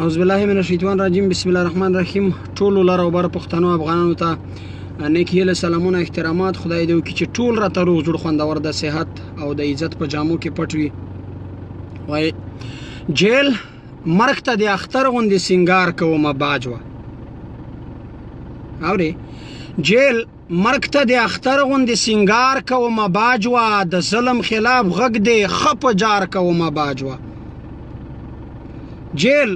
اعوذ بالله من الشیطان الرجیم. بسم الله الرحمن الرحیم. ټول لار او بر پښتنو افغانانو ته نیکی له سلامونه احترامات. خدای دې وکړي چې ټول راته روغ جوړ خوندور د صحت او د عزت په جامو کې پټ وي. وای جیل مرګ ته د اختر غوندې سینګار کومه باجوه. اورې جیل مرګ ته د اختر غوندې سینګار کومه باجوه. د ظلم خلاف غږ دې خپ جار کومه باجوه. جیل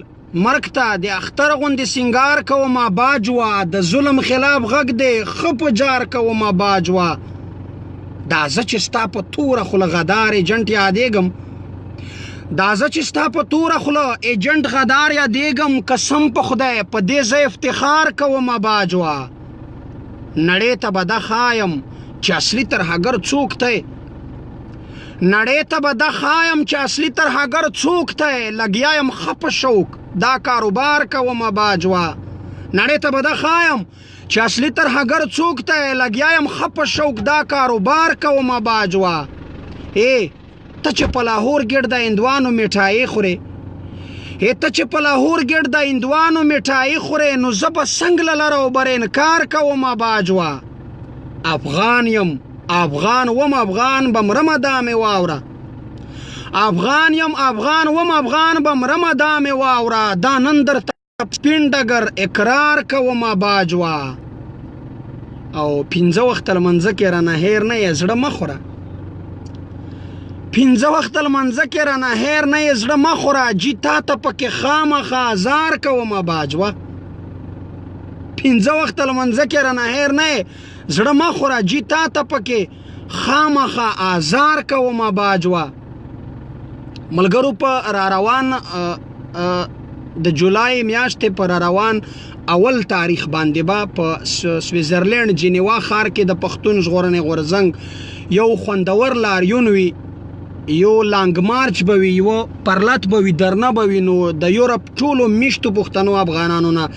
مرګ ته د اختر غوندې سینګار کومه باجوه. د ظلم خلاف غږ دې خپ جار کومه باجوه. دا زه چې ستا په توره خوله غدار ایجنټ یادېږم. دا زه چې ستا په توره خوله ایجنټ غدار یادېږم. قسم په خدای په دې زه افتخار کومه باجوه. نړۍ ته به دا خایم چې اصلي ترهګر څوک دی. نړۍ ته به دا خایم چې اصلي ترهګر څوک دی. لګیا یم ښه په شوق دا کاروبار کومه باجوه. نړۍ ته به دا خایم چې اصلي ترهګر څوک دی. لګیا یم ښه په شوق دا کاروبار کومه باجوه. ته چې په لاهور ګرد د هندوانو میټایي خورې، ته چې په لاهور ګرد د هندوانو میټایي خورې، نو زه به څنګ له لره او بر انکار کومه باجوه. افغان یم افغان وم افغان به مرمه دا مې واوره. افغان یم افغان وم افغان به مرمه دا مې واوره. دا نن درته سپین ډګر اقرار کومه باجوه. او 5 وخت لمنځه کې رانه هیر نه یې زړه مه خوره. 5 وخت لمنځه کې رانه هیر نه یې زړه مه خوره. جي تا ته پکې خامخا ازار کومه باجوه. 5 وخت لمنځه کې رانه هیر نه یې زړه مه خوره. جي تا ته پکې خامخا ازار کومه باجوه. ملګرو په را روان د جولای میاشتې پر روان اول تاریخ باندې با په سویزرلند جنیوا ښار کې د پښتون ژغورنې غورځنګ یو خوندور لاریون وي، یو لانګ مارچ به وي، یو پرلت به وي، درنه به وي. نو د یورپ ټولو میشتو پښتنو افغانانو نه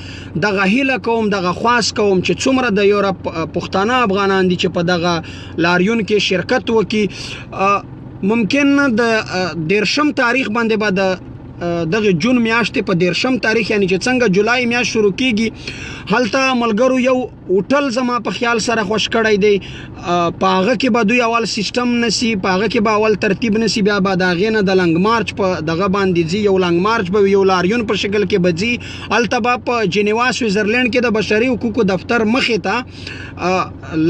دغه هیله کوم، دغه خواست کوم چې څومره د یورپ پښتانه افغانان دي چې په دغه لاریون کې شرکت وکړي. ممکن د 13 تاریخ باندې به د دغه جون میاشتې په 13 تاریخ یعنی چې څنګه جولای میاشت شروع کیږي، هلته ملګرو یو هوټل زما په خیال سره خوش کړی دی. په هغه کې به دوی اول سیستم نسی، په هغه کې به اول ترتیب نسی، بیا به د هغې نه د لانګ مارچ په دغه باندې ځي. یو لانګ مارچ به یو لاریون په شکل کې به ځي. هلته به په جنیوا سویزرلند کې د بشري حقوقو دفتر مخې ته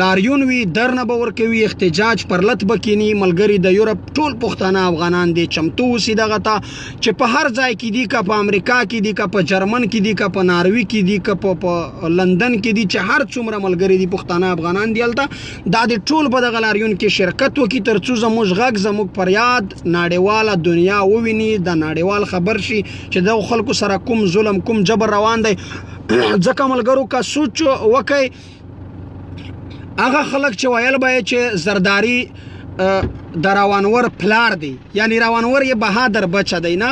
لاریون وي، درنه به ورکوي، احتجاج پرلت به کینی. ملګري د یورپ ټول پښتانه افغانان دي چمتو اوسي دغه ته چې په هر ځای کې دي، که په امریکا کې دي، که په جرمن کې دي، که په ناروی کې دي، که په لندن کې دي، چې هر څومره ملګري دي پښتانه افغانان دي هلته دا د ټول په دغه لاریون کې شرکت وکړي، تر څو زموږ غږ زموږ فریاد نړیواله دنیا وویني، د نړیوال خبر شي چې دغو خلکو سره کوم ظلم کوم جبر روان دی. ځکه ملګرو که سوچ وکئ، هغه خلک چې ویل به یې چې زرداری د روانور پلار دی، یعنی روانور یې بهادر بچه دی، نه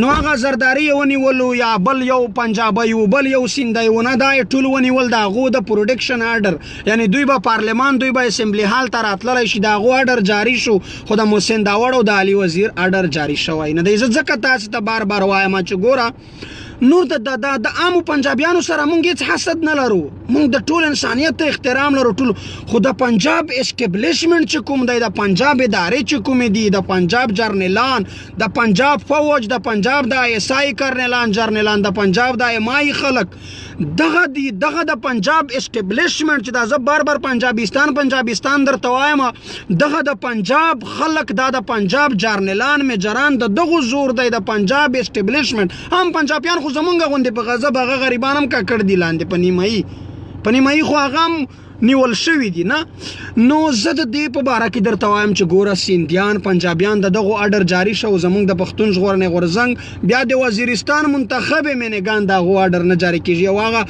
نو هغه زرداری یې ونیولو، یا بل یو پنجابی و، بل یو سیندی و، نه دا یې ټول ونیول د هغو د پروډکشن آرډر، یعنی دوی به پارلمان، دوی به اسمبلی هال ته راتللی شي، د هغو آرډر جاری شو، خو د محسن داوړ او د علي وزیر آرډر جاری شوی نه دی. زه ځکه تاسو ته بار بار وایم چې ګوره نور د عامو پنجابیانو سره مونږ هیڅ حسد نه لرو، مونږ د ټول انسانیت ته احترام لرو ټول. خو د پنجاب اسټبلیشمنټ چې کوم دی، د پنجاب ادارې چې کومې دي، د پنجاب جرنیلان، د پنجاب فوج، د پنجاب د ISI کرنیلان جرنیلان، د پنجاب د MI خلک، دغه دی دغه د پنجاب اسټبلیشمنټ چې دا زه بار بار پنجابستان درته وایم، دغه د پنجاب خلک، دا د پنجاب جرنیلان میجران، د دغو زور دی د پنجاب اسټبلیشمنټ. هم پنجابیان خو زمونږ غوندې په غضب هغه غریبان هم ککړ دي لاندې په نیمایي خو هغه هم نیول شوي دي نه. نو زه د دې په باره کې درته وایم چې ګوره سیندیان پنجابیان د دغو آرډر جاری شو، زمونږ د پښتون ژغورنې غورځنګ بیا د وزیرستان منتخب مینګان د هغو آرډر نه جاری کېږي. او هغه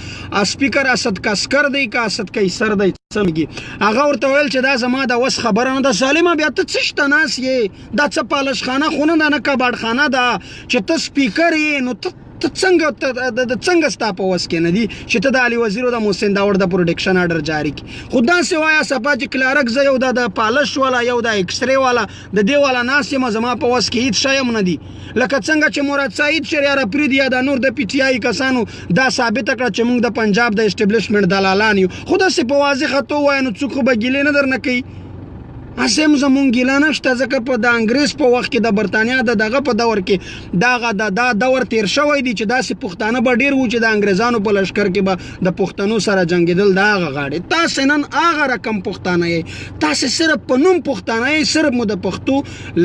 سپیکر اسد کسکر دی که اسد قیصر دی سمږي، هغه ورته ویل چې دا زما د وس خبره نه ده. ظالمه بیا ته څه شته ناس یې، دا څه پالش خانه خونه ده نه کباړ خانه ده چې ته سپیکر یې، نو ته ته څنګه ستا په وس کې نه دي چې ته د علي وزیر او د محسن داوړ د پروټیکشن آرډر جاری کړي خو داسې وایه صفا چې کلارک زه یو د پالش والا یو د ایکسرې والا د دې والا ناست یم زما په وس کې هېڅ شی هم نه دي لکه څنګه چې مراد سعید شریعه رپریدي یا د نور د پی ټي آی کسانو دا ثابته کړه چې موږ د پنجاب د اسټبلیشمنټ دلالان یو خو داسې په واضحه تو وایه نو څوک خو به ګیلې نه درنه کوي هسې هم زمونږ ګیله نشته ځکه په د انګریز په وخت کې د برطانیا د دغه په دور کې دا دور تیر شوی دی چې داسې پښتانه به ډېر وو چې د انګریزانو په لشکر کې به د پښتنو سره جنګېدل د هغه غاړې تاسې نن هغه رقم پښتانه یې تاسې صرف په نوم پښتانه یې صرف مو د پښتو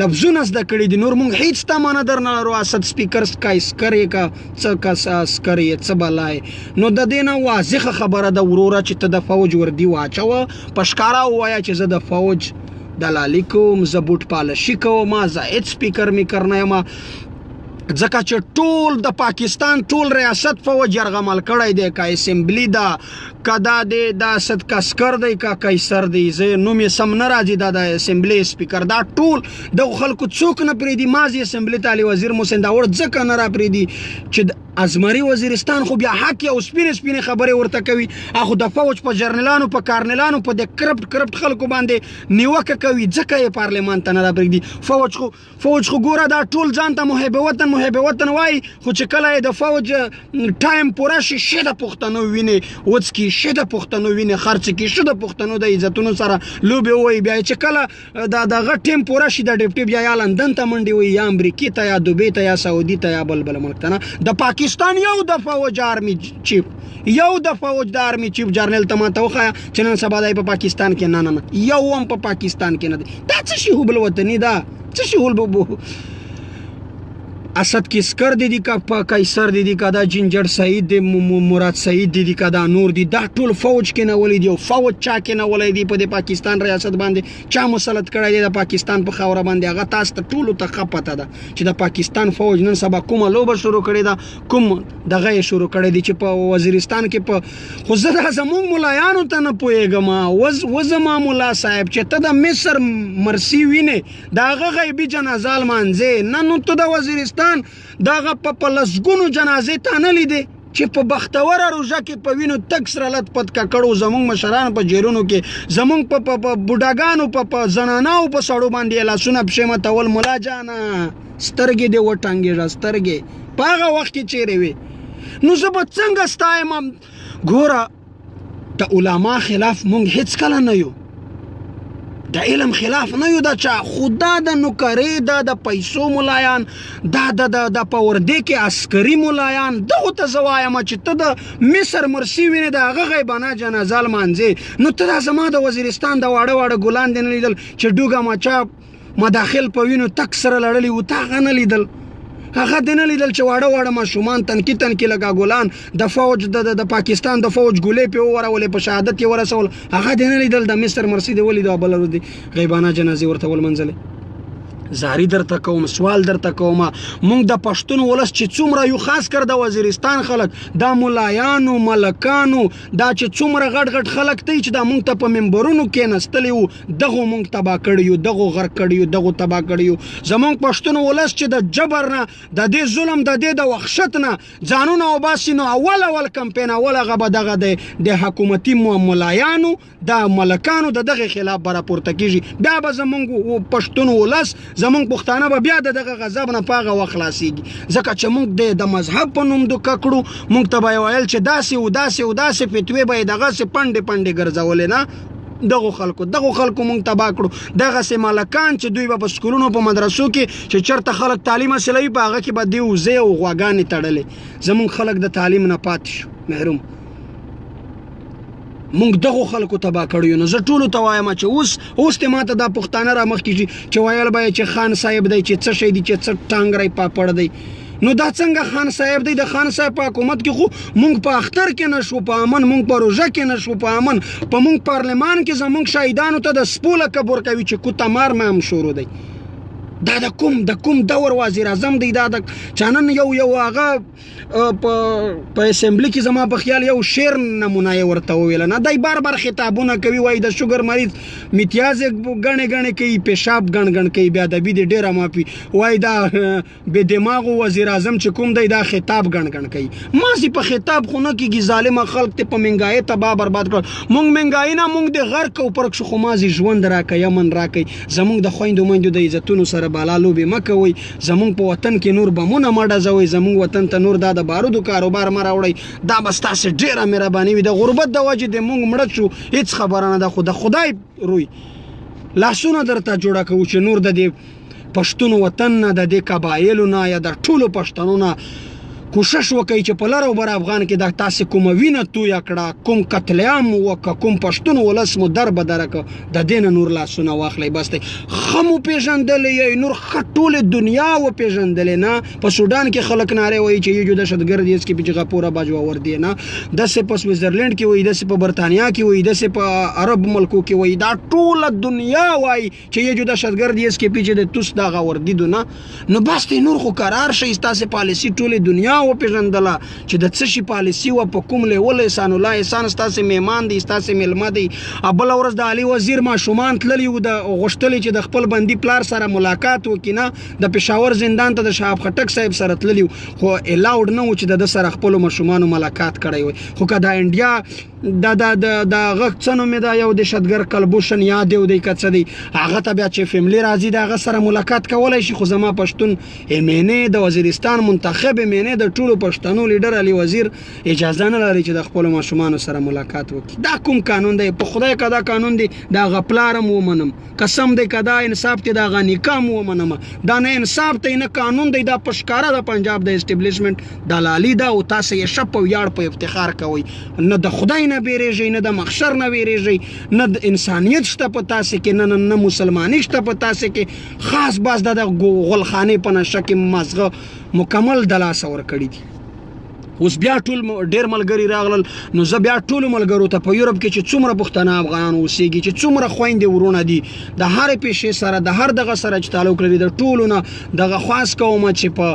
لفظونه زده کړي دي نور مونږ هېڅ تمانه در نه لرو اسد سپیکر کا اسکر یې کا څه کس اسکر یې څه بلای نو د دې نه واضحه خبره ده وروره چې ته د فوج وردي واچوه په ښکاره ووایه چې زه د فوج دلالی کوم زه بوټ پالشي کوم زه هېڅ سپیکر میکر نه یم ځکه چې ټول د پاکستان ټول ریاست فوج یرغمل کړی دی که اسمبلی ده که دا دی دا اسد کسکر دی که قیصر دی زه نوم یې سم نه راځي دا د اسمبلی سپیکر دا ټول دغو خلکو څوک نه پرېږدي ماضي اسمبلي ته علي وزیر محسن داوړ ځکه نه راپرېږدي چې ازمري وزیرستان خو بیا حق او سپینې خبرې ورته کوي هغه د فوج په جرنیلانو په کارنیلانو په د کرپټ خلکو باندې نیوکه کوي ځکه یې پارلمان ته نه راپرېږدي فوج خو ګوره دا ټول ځان ته محب وطن وایي خو چې کله یې د فوج ټایم پوره شي شه د پښتنو وینې وڅکي شه د پښتنو وینې خرڅ کړي شه د پښتنو د عزتونو سره لوبې ووایي بیا چې کله دغه ټیم پوره شي د ډیپټي بیا یا لندن ته منډې وایي یا امریکې ته یا دوبۍ ته یا سعودي ته یا بل ملک ته نه د پاکستان یو د فوج آرمي چیف جرنیل ته ماته وښایه چې نن سبا دی په پاکستان کې نه یو هم په پاکستان کې نه دی دا څه شي هوبل وطني ده څه شي هوبل اسد کسکر دی کا قیصر دی کا دا جنجر سعید دی مراد سعید دی کا دا نور دی دا ټول فوج کې نه ولې دی او فوج چا کې نه ولې دی په د پاکستان ریاست باندې چا مسلط کړی دی د پاکستان په خاوره باندې هغه تاسو ته ټولو ته ښه پته ده چې د پاکستان فوج نن سبا کومه لوبه شروع کړې ده کوم دغه یې شروع کړی دی چې په وزیرستان کې په خو زه دا زموږ ملایانو ته نه پوهېږم زما ملا صاحب چې ته د مصر مرسي وینې د هغه غیبي جنازه لمانځې نه نو ته د وزیرستان دغه په لسګونو جنازې ته نه لیدې چې په بختوره روژه کې په وینو تک سره لت پت ککړو زمونږ مشران په جیلونو کې زمونږ په بوډاګانو په زناناو په سړو باندې لاسونه پښې متول ملا جانه سترګې دې وټانګېږه سترګې په هغه وخت کې چیرې وې نو زه به څنګه ستایم ګوره د علما خلاف مونږ هېڅ کله نه یو د علم خلاف نه یو دا چا خدا د نوکرې دا د پیسو ملایان دا د په ورده کې عسکري ملایان دغو ته زه وایم چې ته د مصر مرسي وینې د هغه غیبانه جنازه لمانځې نو ته دا زما د وزیرستان د واړه ګلان دې نه لیدل چې ډوګه مچا مداخل په وینو تک سره لړلي و تا هغه نه لیدل هغه دې نه لیدل چې واړه ماشومان تنکي لکه ګلان د فوج د پاکستان د فوج ګولې پې وورولې په شهادت یې ورسول هغه دې نه لیدل د مصر مرسي دې ولیدو بله ورځ دې غیبانه جنازې ورته ولمنځلې زاری درته کوم سوال درته کوم مونږ د پښتون ولس چې څومره یو خاص کر د وزیرستان خلک دا ملایانو ملکانو دا چې څومره غټ خلک دی چې دا مونږ ته په منبرونو کېناستلي وو دغو مونږ تباه کړي یو دغو غرق کړي یو دغو تباه کړي یو زمونږ پښتون ولس چې د جبر نه د دې ظلم د دې د وحشت نه ځانونه وباسي نو اول کمپین هغه به دغه د حکومتي ملایانو د ملکانو د دغه خلاف به راپورته کېږي بیا به زمونږ پښتون ولس زمونږ پښتانه به بیا دغه غضب نه په هغه وخت خلاصېږي ځکه چې مونږ د مذهب په نوم دوکه کړو مونږ ته به یې ویل چې داسې فتوې به یې دغسې پنډې ګرځولې نه دغو خلکو مونږ تباه کړو دغسې ملکان چې دوی به په سکولونو په مدرسو کې چې چېرته خلک تعلیم حاصلوي په هغه کې به دوی وزې او غواګانې تړلې زمونږ خلک د تعلیم نه پاتې شو محروم مونږ دغو خلکو تباه کړیو نو زه ټولو ته وایم چې اوس ته ماته دا پښتانه را مخکې شي چې ویل به یې چې خان صاحب دی چې څه شی دی چې څه ټانګری پاپړ دی نو دا څنګه خان صاحب دی د خان صاحب په حکومت کې خو مونږ په اختر کې نشو په امن مونږ په روژه کې نشو په امن په مونږ پارلمان کې زمونږ شهیدانو ته د سپو لکه ورکوي چې کوته مار هم شروع دی دا د کوم دور وزیر اعظم دی دا د چانن یو هغه په اسمبلی کې زما په خیال یو شعر نمونه یې ورته وویل نه دی بار خطابونه کوي وایي د شوګر مریض امتیاز ګڼې کوي پیشاب ګڼ کوي بیا ادبي دی ډېره مافي وایي دا بې دماغو وزیر اعظم چې کوم دی دا خطاب ګڼ کوي ماسې په خطاب خو نه کېږي ظالمه خلق ته په مهنګایۍ تباه برباد کړل مونږ مهنګایي نه مونږ د غرق او پرک شو خو مازې ژوند راکړه یمن راکړئ زمونږ د خویندو میندو د عزتونو سره بالا لوبې مه کوئ زمونږ په وطن کې نور بمونه مه ډزوئ زمونږ وطن ته نور دا د بارودو کاروبار مه راوړئ دا به ستاسې ډېره مهرباني وي د غربت د وجې د مونږ مړه شو هېڅ خبره نه ده خو د خدای روی لاسونه درته جوړه کوو چې نور د دې پښتون وطن نه د دې قبایلو نه یا د ټولو پښتنو نه کوشش وکړئ چې په لر او بر افغان کې د تاسې کومه وینه تویه کړه کوم قتل عام وکړه کوم پښتون ولس مو در بدره کړه د دې نه نور لاسونه واخلئ بس دی ښه مو پېژندلی یې نور ښه ټولې دنیا وپېژندلې نه په سوډان کې خلک نارې وایي چې یو دهشتګرد یې کې چې غپوره باجوه وردی نه داسې په سویزرلینډ کې وایي داسې په برطانیا کې وایي داسې په عرب ملکو کې وایي دا ټوله دنیا وایي چې یو دهشتګرد یې کې د توس دغه وردیدو نه نو بس دی نور خو قرار شئ ستاسې پالیسي ټولې دنیا وپېژندله چې د څه شي پالیسي وه په کوم لیول احسان الله احسان ستاسې مهمان دی ستاسې میلمه دی بله ورځ د علي وزیر ماشومان تللي وو د غوښتلي چې د خپل بندي پلار سره ملاقات وکړي نه د پېښور زندان ته د شهاب خټک صاحب سره تللي وو خو الاوډ نه و چې د ده سره خپلو ماشومانو ملاقات کړی وي خو که د انډیا د هغه څه نوم یې د یو دهشتګرد کلبوشن یا دی او دی که څه دی هغه ته بیا چې فیملي راځي د هغه سره ملاقات کولی شي خو زما پښتون MNA د وزیرستان منتخب MNA د ټولو پښتنو لیډر علي وزیر اجازه نه لري چې د خپلو ماشومانو سره ملاقات وکړي دا کوم قانون دی په خدای که دا قانون دی د هغه پلار هم ومنم قسم دی که دا انصاف دی د هغه نیکه هم ومنم دا نه انصاف دی نه قانون دی دا په ښکاره د پنجاب د اسټبلیشمنټ دلالي ده او تاسې یې ښه په ویاړ په افتخار کوئ نه د خدای نه بیریږئ نه د محشر نه بیریږئ نه د انسانیت شته په تاسې کې نه مسلماني شته په تاسې کې خاص باس د غلخانې په نشه کې مازغه مکمل د لاسه ورکړي دي اوس بیا ټول ډېر ملګري راغلل نو زه بیا ټولو ملګرو ته په یورپ کې چې څومره پښتانه افغانان اوسېږي چې څومره خویندې ورونه دي د هرې پیشې سره د هر دغه سره چې تعلق لري د ټولو نه دغه خواست کوم چې په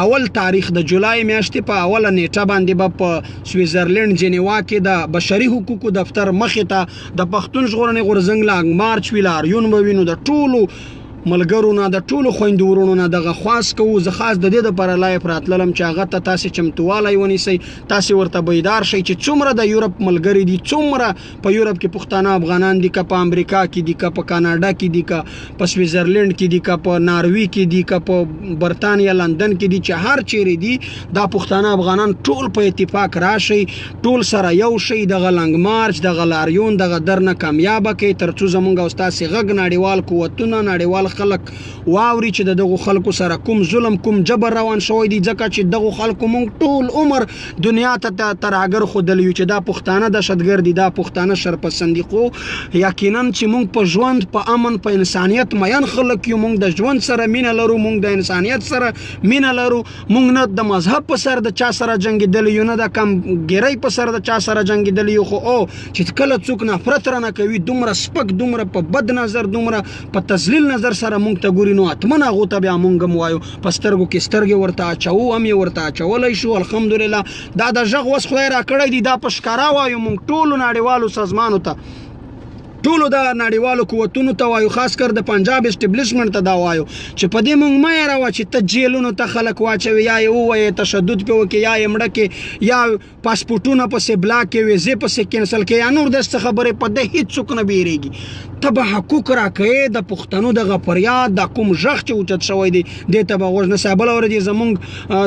اول تاریخ د جولای میاشتې په اوله نیټه باندې به په سویزرلینډ جنیوا کې د بشري حقوقو دفتر مخې ته د پښتون ژغورنې غورځنګ لانګ مارچ وي لاریون به وي نو د ټولو ملګرو نه د ټولو خویندو ورونو نه دغه خواست کوو زه خاص د دې دپاره لایف راتللم چې هغه ته تاسې چمتوالی ونیسئ تاسې ورته بیدار شئ چې څومره د یورپ ملګري دي څومره په یورپ کې پښتانه افغانان دي که په امریکا کې دي که په کاناډا کې دي که په سویزرلینډ کې دي که په ناروی کې دي که په برطانیا لندن کې دي چې هر چیرې دي دا پښتانه افغانان ټول په اتفاق راشئ ټول سره یو شئ دغه لنګ مارچ دغه لاریون دغه درنه کامیابه کړئ تر څو زموږ او ستاسې غږ نړیوال قوتونه نړیوال خلک واوري چې د دغو خلکو سره کوم ظلم کوم جبر روان شوی دی ځکه چې دغو خلکو مونږ ټول عمر دنیا ته ترهګر ښودلی یو چې دا پښتانه دهشتګرد دي دا پښتانه شرپسندي خو یقینا چې مونږ په ژوند په امن په انسانیت مین خلک یو مونږ د ژوند سره مینه لرو مونږ د انسانیت سره مینه لرو مونږ نه د مذهب په سر د چا سره جنګېدلی یو نه د کمګیرۍ په سر د چا سره جنګېدلی یو خو چې کله څوک نفرت رانه کوي دومره سپک دومره په بد نظر دومره په تذلیل نظر سره مونږ ته ګوري نو اتمن هغو ته بیا مونږ هم وایو په سترګو کې سترګې ورته اچوو هم یې ورته اچولی شو الحمدلله دا د غږ وس خدای راکړی دی دا په ښکاره وایو مونږ ټولو نړیوالو سازمانو ته ټولو د نړیوالو قوتونو ته وایو خاص کر د پنجاب اسټبلیشمنټ ته دا وایو چې په دې مونږ مه یېروه چې ته جیلونو ته خلک واچوي یا یې ووایې تشدد پې وکړي یا یې مړه کړي یا پاسپورټونه پسې بلاک کړي ویزې پسې کینسل کړي یا نور داسې خبرې په ده هېڅوک نه بیریږي ته به حقوق راکوې د پښتنو دغه فریاد دا کوم غږ چې اوچت شوی دی دې ته به غوږ نه بله ورځ زموږ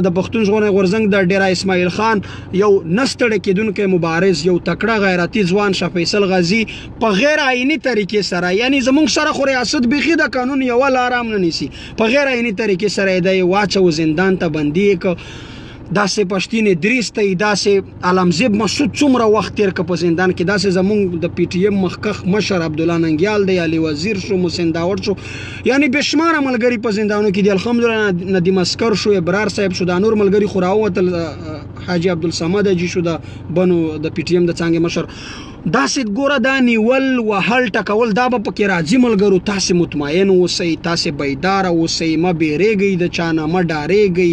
د پښتون ژغورنې غورځنګ د ډیرا اسماعیل خان یو نه ستړی کېدونکی مبارز یو تکړه غیرتي ځوان شاه فیصل غازي په غیر آئیني طریقې سره یعنی زموږ سره خو ریاست بیخي د قانون یوه لاره هم نه نیسي په غیر آئیني طریقې سره یې دی واچو زندان ته بندي یې که داسې پښتین ادریس ته یې داسې علمزیب مسعود څومره وخت تېر که په زندان کې داسې زموږ د پی ټي ایم مخکښ مشر عبدالله ننګیال دی علي وزیر شو محسن داوړ شو یعنی بېشماره ملګري په زندانو کې دي الحمدلله ندیم اسکر شو ابرار صاحب شو دا نور ملګري خو راووتل حاجي عبدالصمد حاجي شو د بنو د پی ټي ایم د څانګې مشر داسې ګوره دا نیول وهل ټکول دا به پکې راځي ملګرو. تاسې مطمئن اوسئ، تاسې بیداره اوسئ، مه بیریږئ د چا نه، مه ډارېږئ،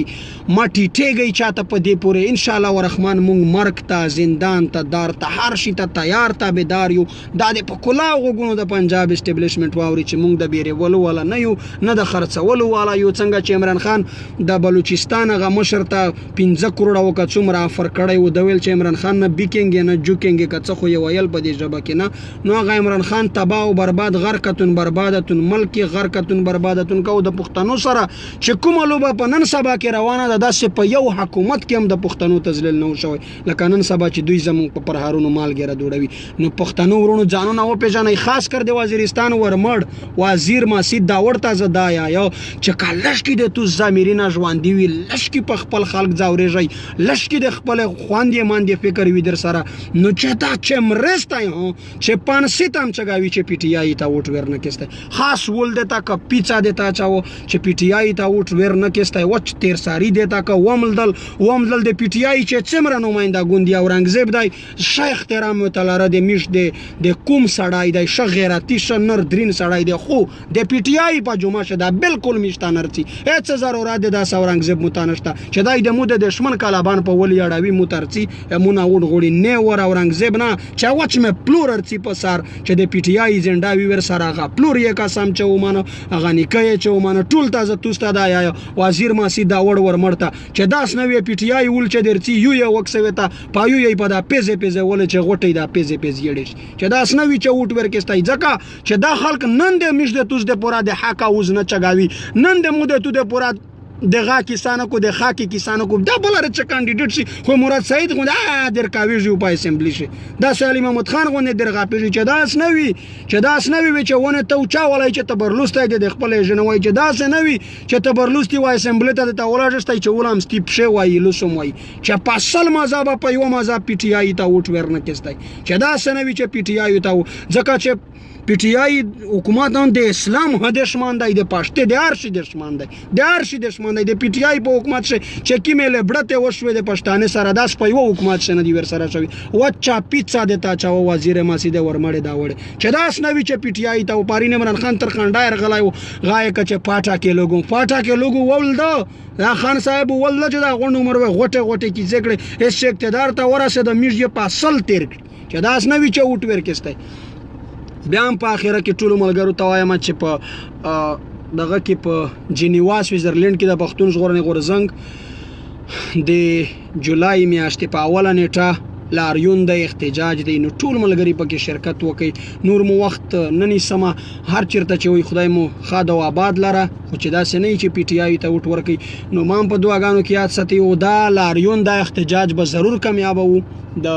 مه ټیټېږئ چاته په دې پورې. انشاءالله ورحمان موږ مرګ ته، زندان ته، دار ته، هر شي ته تیار تابعدار یو. دا د په کلاو غوږونو د پنجاب اسټبلیشمنټ واوري چې موږ د بیرولو والا نه یو، نه د خرڅولو والا یو. څنګه چې عمران خان د بلوچستان هغه مشر ته 15 کروڑه وکړه څومره افر کړی و، د ویل چې عمران خان نه بیکینګ نه جوکینګ که څه خو یې ویل په دې ژبه کې نه. نو هغه عمران خان تباه او برباد، غرقتون بربادتون ملک غرقتون بربادتون کو. د پښتنو سره چې کومه لوبه په نن سبا کې روانه ده، داسې په یو حکومت کې هم د پښتنو تذلیل نه شوی لکه نن سبا چې دوی زموږ په پرهارونو مالګې راډوړوي. نو پښتنو ورونو ځانونه وپېژنئ، خاص کر د وزیرستان ورمړ وزیر مسعود داوړ ته زه دا یایو چې که لږکې د تو زامیرینه ژوندي وي، لږکې په خپل خلک ځورېږئ، لږکې د خپل خواندې ماندې فکر وي در سره، نو چې دا چې مرستی هو چې پانسی تام چگاوی چې پی ٹی آئی تا ووټ ور نه کېستی، خاص ول دیتا که پیچا دیتا چاو چې پی ټی آئی ته ووټ ور نه کېستی، وچ تیرساری دیتا که ومدل د پی ټی آئی چې څومره نماینده ګوند دی اورنګزیب دی، ښه احترام ورته لره، د میش د کوم سړی دی، ښه غیرتي ښه نر درین سړی دی، خو د پی ټی آئی په جمعه شه دا بالکل میشته نرڅي، هېڅ ضرورت دی داسې اورنګزیب مو ته نشته چې دی د مو د دشمن کلابان په ولي اړوي مو ترڅي مونه وډ غوړي نه ور اورنګزیب نه چې وچ مې پلور ارڅي په سر چې د پی ټی آئی ایجنډا وی ور سره هغه پلور یې قسم چې ومانه هغه نیکه چې ومانه ټول تازه توسته دا یا وزیر مسعود داوړ ورمړته چې داس نوې پی ټی آئی ول چې درڅي یو یو وکسوي ته پایو یې په دا پیزه ول چې غوټي دا پیزه یړي چې داس نوې چې وټ ورکستای ځکه چې دا خلک نن د مش د توس د پورا د حق اوز نه چګاوي، نن د مو د تو د پورا دغه کسانو کو د خاکی کسانو کو دا بلر چې کاندیدټ شي خو مراد سعید غو در کاوی جو په اسمبلی شي دا سالم محمد خان غو نه درغه پیږي چې داس نوي چې ونه تو چا ولای چې تبرلوسته د خپل جنوي چې داس نوي چې تبرلوستی وای اسمبلی ته د ولاجستای چې ولام سټیپ شي وای لوسم وای چې په اصل مذهب په یو مذهب پی ټی آئی ته وټ ورنه کېستای چې داس نوي چې پی ټی آئی ته ځکه چې پی ټی آئی حکومت هم د اسلام دشمن دی، د پښتې د هر شي دشمن دی، د هر شي دشمن دی. د پی ټی آئی په حکومت چې کیمې لبړته وشوي د پښتانه سره داس په یو حکومت شنه دی ور سره شوی وچا پیڅا دیتا چا وزیر مسعود ورمړې دا وړ چې داس نوی چې پی ټی آئی ته پارین عمران خان تر خنډایر غلایو غای کچ پاټا کې لوګو ولدا دا خان صاحب ولدا چې دا غونډ عمر غوټه کی ذکر اس اقتدار ته ورسه د میږي په اصل تیر چې داس نوی چې وټ ور کېسته. بیا هم په اخره کې ټولو ملګرو ته وایم چې په دغه کې په جنیوا سویزرلند کې د پښتون ژغورنې غورځنګ د جولای میاشتې په اوله نیټه لاریون د احتجاج دی، نو ټول ملګري پکې شرکت وکړي. نور مو وخت نه نیسمه، هر چیرته چې وي خدای مو ښاد او آباد لره، خو چې داسې نه چې پی ټی آئی ته وټ ورکړي. نو ما هم په دعاګانو کې یاد ساتي او دا لاریون دا احتجاج به ضرور کامیابه وو. د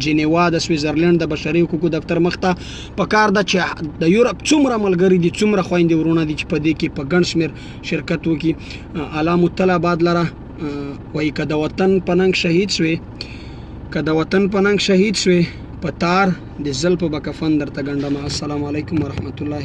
جنیوا د سویزرلند د بشري حقوقو دفتر مخته په کار ده چې د یورپ څومره ملګري دي، څومره خویندې ورونه دي چې په دې کې په ګڼ شمېر شرکت وکړي. اعلی مطلع آباد لره وایي که د وطن په ننګ شهید شوې په تار د زلف به کفن درته ګنډمه. السلام علیکم ورحمت الله.